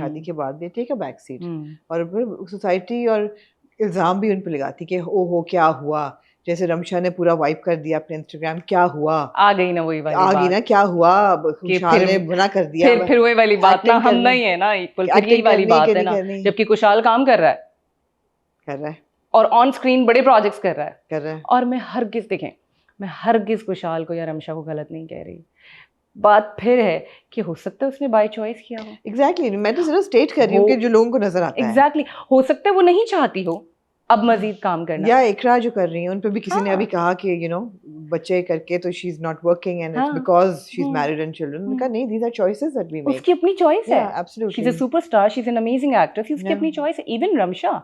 शादी के बाद, they take a back seat. और फिर सोसाइटी और इल्ज़ाम भी उन पे लगाती कि ओहो क्या हुआ, जैसे रमशा ने पूरा वाइप कर दिया अपने इंस्टाग्राम, क्या हुआ, आ गई ना वही वाली आ गई बात ना क्या हुआ, कि खुशहाल ने मना कर दिया, फिर वही वाली बात ना, एक्टिंग हम करनी, नहीं है ना इक्वल, फिर यही एक्टिंग वाली करनी बात कि है नहीं ना, करनी, जबकि खुशहाल काम कर रहा है और ऑन स्क्रीन बड़े प्रोजेक्ट्स कर रहा है। और मैं हरगिज खुशहाल को या रमशा को गलत नहीं कह रही। बात फिर है कि हो सकता है उसने बाय चॉइस किया हो। एग्जैक्टली, मैं तो सिर्फ स्टेट कर रही हूँ कि जो लोगों को नजर आता है। एग्जैक्टली, हो सकता है वो नहीं चाहती हो अब मजीद काम करना, या इकरा जो कर रही है उन पे भी किसी ने अभी हाँ। कहा कि बच्चे करके तो she is not working and it's because she is married and children. उनका नहीं, these are choices that we make. उसकी अपनी चॉइस है, absolutely, she is a superstar, she is an amazing actress, उसकी अपनी चॉइस है। Even Ramsha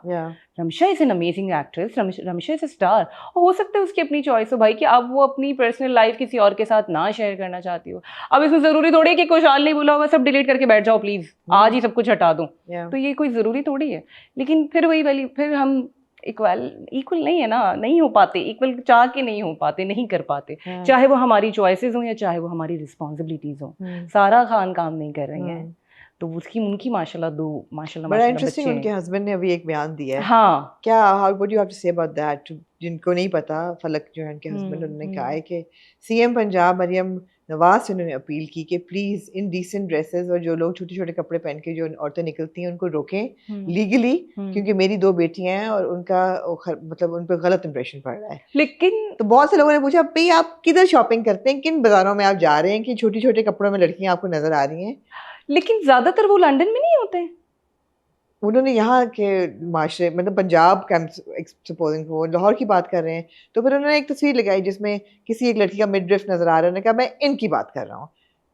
is an amazing actress, Ramsha is a star. और हो सकता है उसकी अपनी चॉइस हो भाई कि अब वो अपनी पर्सनल लाइफ किसी और के साथ ना शेयर करना चाहती हो। अब इसमें जरूरी थोड़ी है कि खुशहाल नहीं बोला होगा सब डिलीट करके बैठ जाओ प्लीज, आज ही सब कुछ हटा दूं, तो ये कोई जरूरी थोड़ी है। लेकिन फिर वही वाली, फिर हम इक्वल नहीं है ना, नहीं हो पाते इक्वल, चाह के नहीं हो पाते, नहीं कर पाते, चाहे वो हमारी चॉइसेस हो या चाहे वो हमारी रिस्पॉन्सिबिलिटीज हो। सारा खान काम नहीं कर रही हैं, तो उनकी माशाल्लाह बड़ा इंटरेस्टिंग, उनके हस्बैंड ने अभी एक बयान दिया है। हाँ, क्या, how would you have to say about that? जिनको नहीं पता, फलक जो है उनके हस्बैंड, उन्होंने कहा है कि सीएम पंजाब मरियम नवाज से उन्होंने अपील की कि प्लीज इन डिसेंट ड्रेसेस और जो लोग छोटे छोटे कपड़े पहन के जो औरतें निकलती हैं उनको रोकें लीगली, क्योंकि मेरी 2 बेटियां हैं और उनका मतलब उन पर गलत इंप्रेशन पड़ रहा है। लेकिन तो बहुत से लोगों ने पूछा भाई आप किधर शॉपिंग करते हैं, किन बाजारों में आप जा रहे हैं कि छोटी छोटे कपड़ों में लड़कियां आपको नजर आ रही हैं? लेकिन ज्यादातर वो लंदन में नहीं होते। उन्होंने यहाँ के माशरे, मतलब पंजाब का, सपोजिंग वो लाहौर की बात कर रहे हैं, तो फिर उन्होंने एक तस्वीर लगाई जिसमें किसी एक लड़की का मिडरिफ नजर आ रहा है। उन्होंने कहा मैं इनकी बात कर रहा हूँ।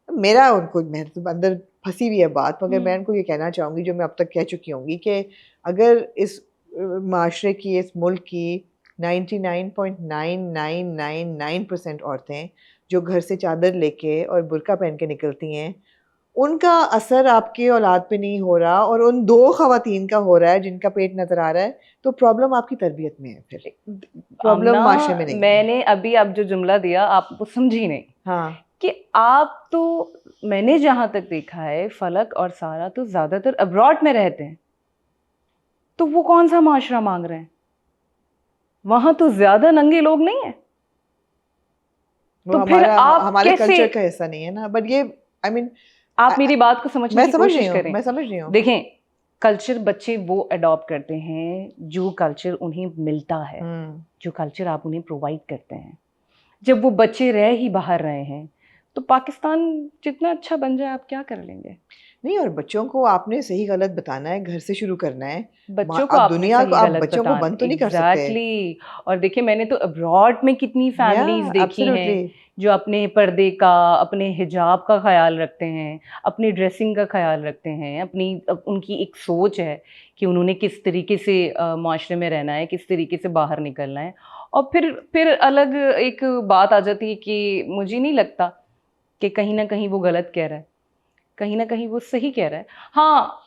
मेरा उनको, मैं तो अंदर फंसी हुई है बात, मगर मैं उनको ये कहना चाहूँगी जो मैं अब तक कह चुकी होंगी कि अगर इस माशरे की, इस मुल्क की 99.9999% औरतें जो घर से चादर लेके और बुर्का पहन के निकलती हैं, उनका असर आपके औलाद पे नहीं हो रहा और उन 2 खवातीन का हो रहा है जिनका पेट नजर आ रहा है, तो प्रॉब्लम आपकी तरबियत में है, फिर प्रॉब्लम माशरे में नहीं। मैंने अभी आप जो जुमला दिया आप वो समझी नहीं। हाँ, कि आप तो, मैंने जहां तक देखा है फलक और सारा तो ज्यादातर अब्रॉड में रहते हैं, तो वो कौन सा माशरा मांग रहे हैं? वहां तो ज्यादा नंगे लोग नहीं है, तो फिर आप हमारे कैसे, कल्चर का हिस्सा नहीं है ना। बट ये आई मीन आप मेरी बात को समझने की कोशिश करें। मैं समझ रही हूँ। देखें, कल्चर बच्चे वो अडॉप्ट करते हैं जो कल्चर उन्हें मिलता है, जो कल्चर आप उन्हें प्रोवाइड करते हैं। जब वो बच्चे रह ही बाहर रहे हैं, तो पाकिस्तान जितना अच्छा बन जाए आप क्या कर लेंगे? नहीं, और बच्चों को आपने सही गलत बताना है, घर से शुरू करना है। बच्चों को आप आपने दुनिया सही को, आप गलत बच्चों को बंद तो नहीं कर सकते। एग्जैक्टली। और देखिए, मैंने तो अब्रॉड में कितनी फैमिलीज देखी हैं जो अपने पर्दे का, अपने हिजाब का ख्याल रखते हैं, अपनी ड्रेसिंग का ख्याल रखते हैं, उनकी एक सोच है कि उन्होंने किस तरीके से माशरे में रहना है, किस तरीके से बाहर निकलना है। और फिर अलग एक बात आ जाती है कि मुझे नहीं लगता कि कहीं ना कहीं वो गलत कह रहा है, कहीं ना कहीं वो सही कह रहा है। हाँ,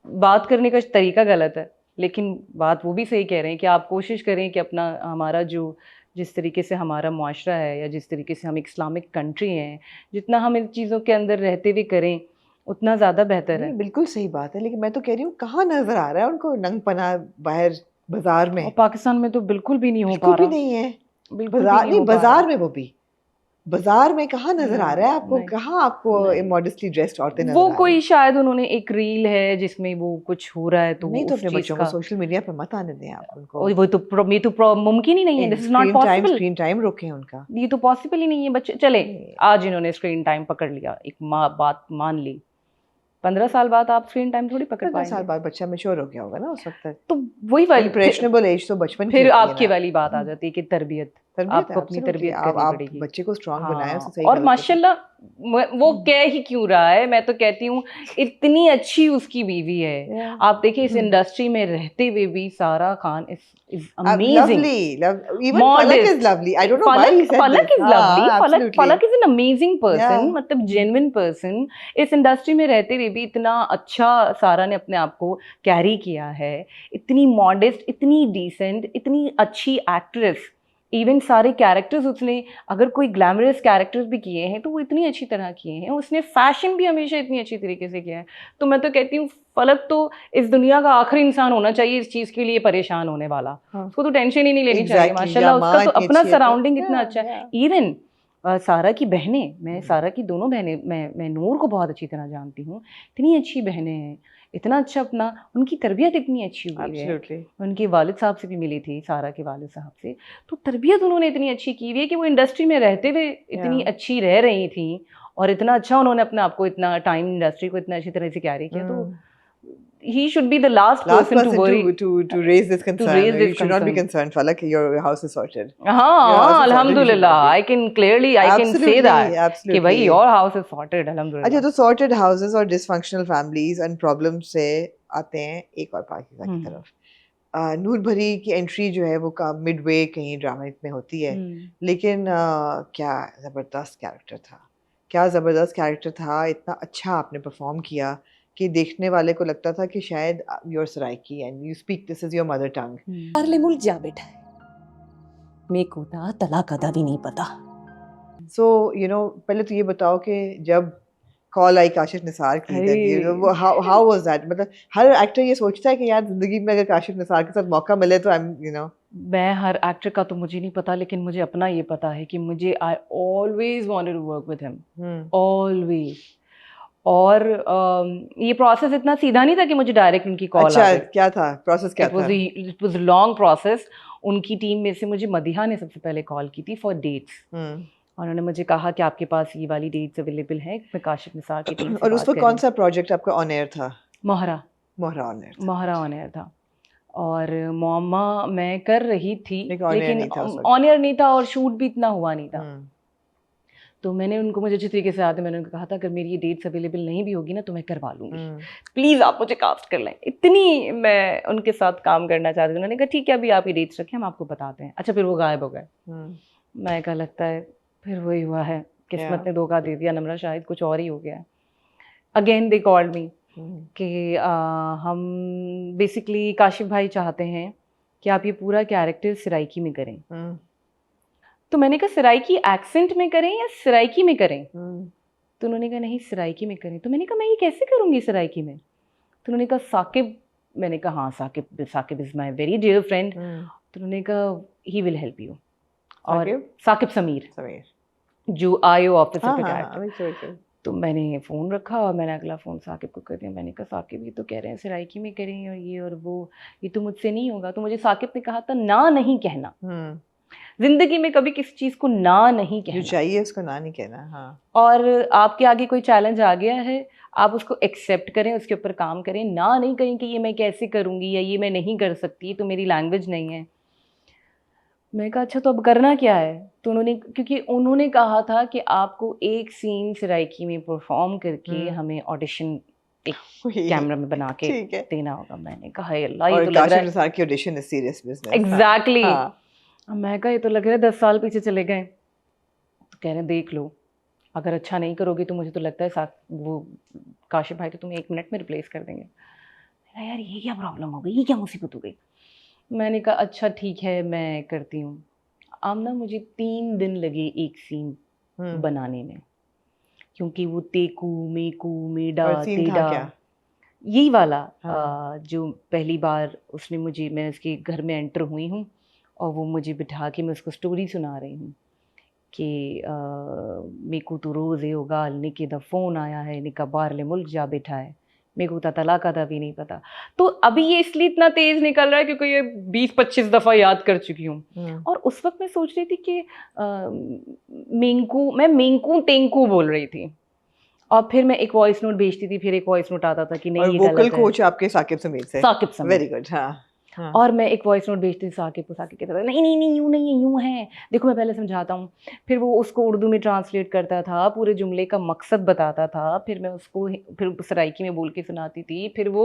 बात करने का तरीका गलत है, लेकिन बात वो भी सही कह रहे हैं कि आप कोशिश करें कि अपना, हमारा जो, जिस तरीके से हमारा मुआशरा है या जिस तरीके से हम एक इस्लामिक कंट्री हैं, जितना हम इन चीज़ों के अंदर रहते हुए करें उतना ज़्यादा बेहतर है। बिल्कुल सही बात है, लेकिन मैं तो कह रही हूँ कहाँ नजर आ रहा है उनको नंगपना बाहर बाजार में? और पाकिस्तान में तो बिल्कुल भी नहीं हो पा बिल्कुल रहा। भी नहीं है। बिल्कुल भी बाजार नहीं नहीं, हो पा बाजार रहा। में, वो भी बाजार में कहाँ नजर आ रहा है आपको? नहीं, कहाँ आपको इमोडेस्टली ड्रेस्ड औरतें नजर वो आ रही कोई हैं? शायद उन्होंने एक रील है जिसमें वो कुछ हो रहा है, तो नहीं, वो तो उस अपने चीज बच्चों को का, सोशल मीडिया पे मत आने दें आप उनको। और वो तो मुमकिन ही नहीं है, this is not possible. Screen time रोकें उनका, ये तो पॉसिबल ही नहीं है। बच्चे चले, आज इन्होंने स्क्रीन टाइम पकड़ लिया, एक बात मान ली, 15 साल बाद आप स्क्रीन टाइम थोड़ी पकड़ 15 साल पाएंगे। बाद बच्चा मैच्योर हो गया होगा ना उस वक्त तक। तो वही वाली इम्प्रेशनेबल एज तो बचपन की फिर होती है आपकी ना। वाली बात आ जाती है कि तरबियत आपको अपनी एब्सोल्युटली, तरबियत करनी आप पड़ेगी। बच्चे को स्ट्रांग बनाएं, उसे हाँ, सही और गलत बताएं। माशाल्लाह वो कह ही क्यों रहा है, मैं तो कहती हूँ इतनी अच्छी उसकी बीवी है। आप देखिए, इस इंडस्ट्री में रहते हुए भी सारा खान इज अमेजिंग, मॉडेस्ट। फलक इज लवली, फलक इज एन अमेजिंग पर्सन, मतलब जेन्युइन पर्सन। इस इंडस्ट्री में रहते हुए भी इतना अच्छा सारा ने अपने आप को कैरी किया है। इतनी मॉडेस्ट, इतनी डिसेंट, इतनी अच्छी एक्ट्रेस, इवन सारे कैरेक्टर्स उसने, अगर कोई ग्लैमरस कैरेक्टर्स भी किए हैं तो वो इतनी अच्छी तरह किए हैं, उसने फैशन भी हमेशा इतनी अच्छी तरीके से किया है। तो मैं तो कहती हूँ फलक तो इस दुनिया का आखिरी इंसान होना चाहिए इस चीज़ के लिए परेशान होने वाला। हाँ। उसको तो टेंशन ही नहीं लेनी चाहिए, Exactly, माशाल्लाह या उसका माँ तो इतनी अपना अच्छी है तो सराउंडिंग इतना अच्छा है। yeah. इवन सारा की बहनें, मैं सारा की दोनों बहनें, मैं नूर को बहुत अच्छी तरह जानती हूँ, इतनी अच्छी बहनें हैं, इतना अच्छा अपना, उनकी तरबियत इतनी अच्छी हुई है। Absolutely. उनके वालिद साहब से भी मिली थी, सारा के वालिद साहब से, तो तरबियत उन्होंने इतनी अच्छी की हुई है कि वो इंडस्ट्री में रहते हुए इतनी Yeah. अच्छी रह रही थी, और इतना अच्छा उन्होंने अपने आप को, इतना टाइम इंडस्ट्री को इतना अच्छी तरह से कैरी किया। तो he should be the last Last person to person worry, to raise this to concern. raise You this should not be concern. concerned, Falak. Your house is sorted. Your हाँ, house is sorted, you should alhamdulillah, not be. I can clearly, I can say Absolutely, that कि absolutely. भाई your house is sorted, अच्छा, alhamdulillah. तो sorted houses और dysfunctional families and problems से आते हैं एक और पाकिस्तान की तरफ। नूर भरी की एंट्री जो है वो का मिडवे कहीं ड्रामा में होती है, लेकिन क्या ज़बरदस्त कैरेक्टर था, क्या ज़बरदस्त कैरेक्टर था, इतना अच्छा आपने परफॉर्म किया कि देखने वाले को लगता था कि शायद your Saraiki and you speak this is your mother tongue. Parle मुल्क जा बैठा है, मेरे को तो तलाक अदा भी नहीं पता। सो यू नो पहले तो ये बताओ कि जब कॉल आई काशिफ निसार की, हाउ वाज दैट? मतलब हर एक्टर ये सोचता है कि यार जिंदगी में अगर काशिफ निसार के साथ मौका मिले तो आई एम यू नो। मैं हर एक्टर का तो मुझे नहीं पता, लेकिन मुझे अपना ये पता है कि मुझे I always wanted to work with him, always. और ये प्रोसेस इतना सीधा नहीं था कि मुझे डायरेक्ट उनकी कॉल अच्छा, आ गई। क्या था प्रोसेस, क्या था? It was long process. उनकी टीम में से मुझे मदीहा ने सबसे पहले कॉल की थी फॉर डेट्स, और उन्होंने मुझे कहा कि आपके पास ये वाली डेट्स अवेलेबल हैं, मैं काशिफ निसार की टीम से और उस बात पर कर कौन रही सा प्रोजेक्ट आपका ऑन एयर था? मोहरा मोहरा ऑन एयर था। मोहरा ऑन एयर था, और मोअम्मा मैं कर रही थी, लेकिन ऑन एयर नहीं था और शूट भी इतना हुआ नहीं था। तो मैंने उनको, मुझे अच्छी तरीके से याद है, मैंने उनको कहा था अगर मेरी ये डेट्स अवेलेबल नहीं भी होगी ना तो मैं करवा लूँगी, प्लीज़ आप मुझे कास्ट कर लें। इतनी मैं उनके साथ काम करना चाहती थी। उन्होंने कहा ठीक है अभी आप ये डेट्स रखें, हम आपको बताते हैं। अच्छा, फिर वो गायब हो गए। मैं कहा लगता है फिर वही हुआ है, किस्मत ने धोखा दे दिया, नम्रा शायद कुछ और ही हो गया है। अगेन दे कॉल्ड मी कि हम बेसिकली काशिफ भाई चाहते हैं कि आप ये पूरा कैरेक्टर सराइकी में करें। तो मैंने कहा सराइकी एक्सेंट में करें या सराइकी में करें? तो उन्होंने कहा नहीं सराइकी में करें। तो मैंने कहा मैं ये कैसे करूँगी सराइकी में? तो उन्होंने कहा साकिब। मैंने कहा हाँ Saqib is my very dear friend. तो उन्होंने कहा ही विल हेल्प यू। और साकिब समीर जो आयो ऑफिस से। तो मैंने फ़ोन रखा और मैंने अगला फ़ोन साकिब को कर दिया। मैंने कहा साकिब ये तो कह रहे हैं सराइकी में करें और ये और वो, ये तो मुझसे नहीं होगा। तो मुझे साकिब ने कहा था ना नहीं कहना, जिंदगी में कभी किसी चीज़ को ना नहीं कहना, जो चाहिए उसको ना नहीं कहना। हाँ। और आपके आगे कोई चैलेंज आ गया है, आप उसको एक्सेप्ट करें, उसके ऊपर काम करें। ना नहीं कहें कि ये मैं कैसे करूँगी या ये मैं नहीं कर सकती, तो मेरी लैंग्वेज नहीं है। मैं कहा अच्छा तो अब करना क्या है? तो उन्होंने, क्योंकि उन्होंने कहा था कि आपको एक सीन सराइकी में परफॉर्म करके हमें ऑडिशन एक कैमरा में बना के देना होगा। मैंने कहा अल्लाह ये तो लग रहा है काशिफ की audition is serious business. Exactly. मैं कहा ये तो लग रहा है 10 साल पीछे चले गए। तो कह रहे हैं देख लो, अगर अच्छा नहीं करोगे तो मुझे तो लगता है वो काशिफ भाई तो तुम्हें 1 मिनट में रिप्लेस कर देंगे। यार ये क्या प्रॉब्लम हो गई, ये क्या मुसीबत हो गई? मैंने कहा अच्छा ठीक है मैं करती हूँ। आमना मुझे 3 दिन लगे एक सीन बनाने में, क्योंकि वो तेकू मेकू मेडा तेडा यही वाला जो पहली बार उसने मुझे, मैं उसके घर में एंटर हुई हूँ और वो मुझे बिठा के मैं उसको स्टोरी सुना रही हूँ कि मेकू तो रोज़ होगा निके दा फ़ोन आया है, निका बाहरले मुल्क जा बैठा है, मेरे को तलाक का भी नहीं पता। तो अभी ये इसलिए इतना तेज़ निकल रहा है क्योंकि ये 20-25 दफ़ा याद कर चुकी हूँ। और उस वक्त मैं सोच रही थी कि मैं मेंकू टेंकू बोल रही थी, और फिर मैं एक वॉइस नोट भेजती थी, फिर एक वॉइस नोट आता था कि नहीं ये गलत है। वोकल कोच आपके साकिब समीर से। Saqib Sameer, very good. हाँ। और मैं एक वॉइस नोट भेजती थी साकिब को, साकिब कहता था नहीं नहीं नहीं यूँ नहीं है, यूँ है, देखो मैं पहले समझाता हूँ। फिर वो उसको उर्दू में ट्रांसलेट करता था, पूरे जुमले का मकसद बताता था, फिर मैं उसको फिर सराइकी में बोल के सुनाती थी, फिर वो